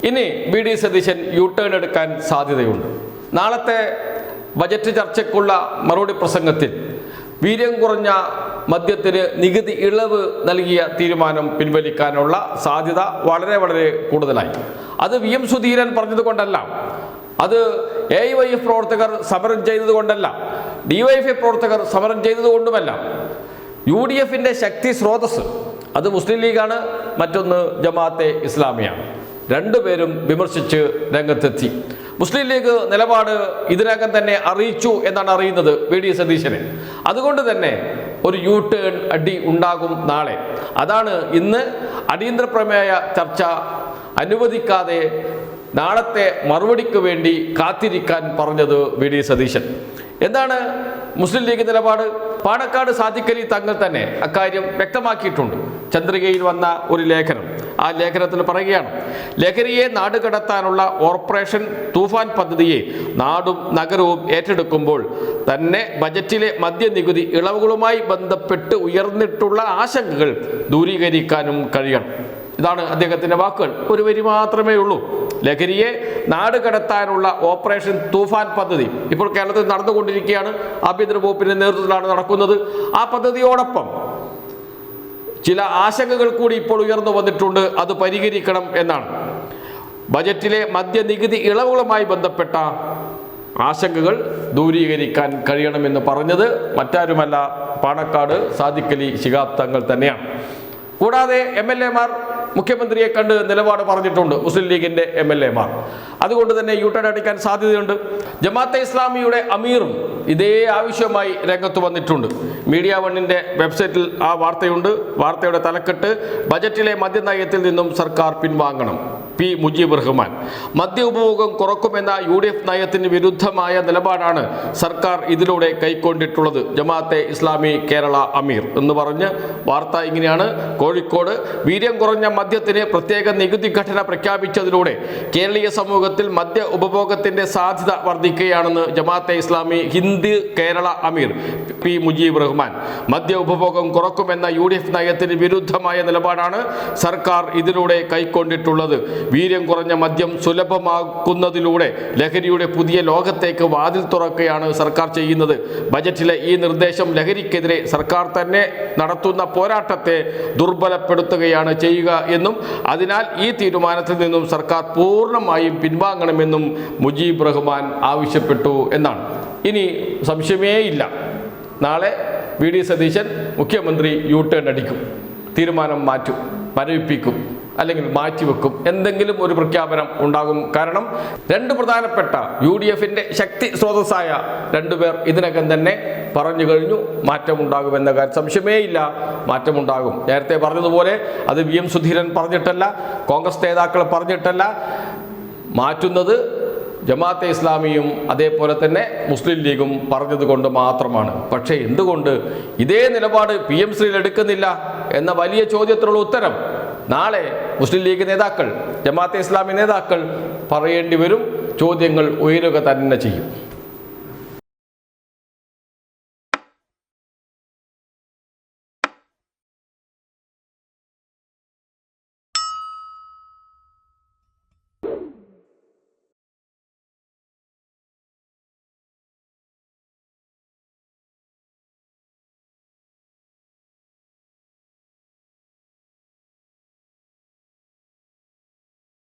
ഇനി V D Satheesan U turn എടുക്കാൻ സാധ്യതയുണ്ട്. നാളത്തെ ബജറ്റ് ചർച്ചയ്ക്കുള്ള മറുപടി പ്രസംഗത്തിൽ വീര്യം കുറഞ്ഞ മദ്യത്തിന് നികുതി ഇളവ് നൽകിയ തീരുമാനം പിൻവലിക്കാനുള്ള സാധ്യത വളരെ വളരെ കൂടുതലായി. അത് വി എം സുധീരൻ പറഞ്ഞതുകൊണ്ടല്ല, അത് AIYF പ്രവർത്തകർ സമരം ചെയ്തതുകൊണ്ടല്ല, DYFI പ്രവർത്തകർ സമരം ചെയ്തതുകൊണ്ടുമല്ല. UDFിൻ്റെ ശക്തി സ്രോതസ് അത് മുസ്ലിം ലീഗാണ്, മറ്റൊന്ന് ജമാഅത്തെ ഇസ്ലാമിയാണ്. രണ്ടുപേരും വിമർശിച്ച് രംഗത്തെത്തി. മുസ്ലിം ലീഗ് നിലപാട് ഇതിനകം തന്നെ അറിയിച്ചു എന്നാണ് അറിയുന്നത് വി ഡി സതീശനെ. അതുകൊണ്ട് തന്നെ ഒരു യു ടേൺ അടി ഉണ്ടാകും നാളെ. അതാണ് ഇന്ന് അടിയന്തര പ്രമേയ ചർച്ച അനുവദിക്കാതെ നാളത്തെ മറുപടിക്ക് വേണ്ടി കാത്തിരിക്കാൻ പറഞ്ഞത് വി ഡി സതീശൻ. എന്താണ് മുസ്ലിം ലീഗ് നിലപാട്? പാണക്കാട് സാദിഖ് അലി തങ്ങൾ തന്നെ അക്കാര്യം വ്യക്തമാക്കിയിട്ടുണ്ട്. ചന്ദ്രികയിൽ വന്ന ഒരു ലേഖനം, ആ ലേഖനത്തിൽ പറയുകയാണ്, ലഹരിയെ നാടുകടത്താനുള്ള ഓപ്പറേഷൻ തൂഫാൻ പദ്ധതിയെ നാടും നഗരവും ഏറ്റെടുക്കുമ്പോൾ തന്നെ ബജറ്റിലെ മദ്യനികുതി ഇളവുകളുമായി ബന്ധപ്പെട്ട് ഉയർന്നിട്ടുള്ള ആശങ്കകൾ ദൂരീകരിക്കാനും കഴിയണം. ഇതാണ് അദ്ദേഹത്തിൻ്റെ വാക്കുകൾ. ഒരു വരി മാത്രമേ ഉള്ളൂ. ലഹരിയെ നാടുകടത്താനുള്ള ഓപ്പറേഷൻ തൂഫാൻ പദ്ധതി ഇപ്പോൾ കേരളത്തിൽ നടന്നുകൊണ്ടിരിക്കുകയാണ്. ആഭ്യന്തര വകുപ്പിൻ്റെ നേതൃത്വത്തിലാണ് നടക്കുന്നത്. ആ പദ്ധതിയോടൊപ്പം ചില ആശങ്കകൾ കൂടി ഇപ്പോൾ ഉയർന്നു വന്നിട്ടുണ്ട്. അത് പരിഹരിക്കണം എന്നാണ്. ബജറ്റിലെ മദ്യനികുതി ഇളവുകളുമായി ബന്ധപ്പെട്ട ആശങ്കകൾ ദൂരീകരിക്കാൻ കഴിയണമെന്ന് പറഞ്ഞത് മറ്റാരുമല്ല, പാണക്കാട് സാദിഖ് അലി ശിഹാബ് തങ്ങൾ തന്നെയാണ്. കൂടാതെ MLA-മാർ മുഖ്യമന്ത്രിയെ കണ്ട് നിലപാട് പറഞ്ഞിട്ടുണ്ട്, മുസ്ലിം ലീഗിൻ്റെ MLA-മാർ. അതുകൊണ്ട് തന്നെ യു ടേൺ അടിക്കാൻ സാധ്യതയുണ്ട്. ജമാഅത്തെ ഇസ്ലാമിയുടെ അമീറും ഇതേ ആവശ്യമായി രംഗത്ത് വന്നിട്ടുണ്ട്. മീഡിയ വണ്ണിൻ്റെ വെബ്സൈറ്റിൽ ആ വാർത്തയുണ്ട്. വാർത്തയുടെ തലക്കെട്ട്, ബജറ്റിലെ മദ്യനയത്തിൽ നിന്നും സർക്കാർ പിൻവാങ്ങണം. P. മുജീബ് റഹ്മാൻ. മദ്യ ഉപഭോഗം കുറക്കുമെന്ന UDF നയത്തിന് വിരുദ്ധമായ നിലപാടാണ് സർക്കാർ ഇതിലൂടെ കൈക്കൊണ്ടിട്ടുള്ളത്. ജമാഅത്തെ ഇസ്ലാമി കേരള അമീർ എന്ന് പറഞ്ഞ് വാർത്ത ഇങ്ങനെയാണ്. കോഴിക്കോട് വീര്യം കുറഞ്ഞ മദ്യത്തിന് പ്രത്യേക നികുതി ഘടന പ്രഖ്യാപിച്ചതിലൂടെ കേരളീയ സമൂഹത്തിൽ മദ്യ ഉപഭോഗത്തിന്റെ സാധ്യത വർദ്ധിക്കുകയാണെന്ന് ജമാഅത്തെ ഇസ്ലാമി ഹിന്ദ് കേരള അമീർ P. മുജീബ് റഹ്മാൻ. മദ്യ ഉപഭോഗം കുറക്കുമെന്ന UDF നയത്തിന് വിരുദ്ധമായ നിലപാടാണ് സർക്കാർ ഇതിലൂടെ കൈക്കൊണ്ടിട്ടുള്ളത്. വീര്യം കുറഞ്ഞ മദ്യം സുലഭമാക്കുന്നതിലൂടെ ലഹരിയുടെ പുതിയ ലോകത്തേക്ക് വാതിൽ തുറക്കുകയാണ് സർക്കാർ ചെയ്യുന്നത്. ബജറ്റിലെ ഈ നിർദ്ദേശം ലഹരിക്കെതിരെ സർക്കാർ തന്നെ നടത്തുന്ന പോരാട്ടത്തെ ദുർബലപ്പെടുത്തുകയാണ് ചെയ്യുക എന്നും അതിനാൽ ഈ തീരുമാനത്തിൽ നിന്നും സർക്കാർ പൂർണ്ണമായും പിൻവാങ്ങണമെന്നും മുജീബ് റഹ്മാൻ ആവശ്യപ്പെട്ടു എന്നാണ്. ഇനി സംശയമേ ഇല്ല, നാളെ വി ഡി സതീശൻ മുഖ്യമന്ത്രി യു ടേൺ അടിക്കും, തീരുമാനം മാറ്റും, മരവിപ്പിക്കും, അല്ലെങ്കിൽ മാറ്റിവെക്കും. എന്തെങ്കിലും ഒരു പ്രഖ്യാപനം ഉണ്ടാകും. കാരണം രണ്ട് പ്രധാനപ്പെട്ട UDFിൻ്റെ ശക്തി സ്രോതസ്സായ രണ്ടുപേർ ഇതിനകം തന്നെ പറഞ്ഞു കഴിഞ്ഞു, മാറ്റമുണ്ടാകുമെന്ന കാര്യം സംശയമേ ഇല്ല, മാറ്റമുണ്ടാകും. നേരത്തെ പറഞ്ഞതുപോലെ അത് വി എം സുധീരൻ പറഞ്ഞിട്ടല്ല, കോൺഗ്രസ് നേതാക്കൾ പറഞ്ഞിട്ടല്ല, മാറ്റുന്നത് ജമാഅത്തെ ഇസ്ലാമിയും അതേപോലെ തന്നെ മുസ്ലിം ലീഗും പറഞ്ഞതുകൊണ്ട് മാത്രമാണ്. പക്ഷേ എന്തുകൊണ്ട് ഇതേ നിലപാട് PMCയിൽ എടുക്കുന്നില്ല എന്ന വലിയ ചോദ്യത്തിനുള്ള ഉത്തരം നാളെ മുസ്ലിം ലീഗ് നേതാക്കൾ, ജമാഅത്തെ ഇസ്ലാമി നേതാക്കൾ പറയേണ്ടി വരും. ചോദ്യങ്ങൾ ഉയരുക തന്നെ ചെയ്യും.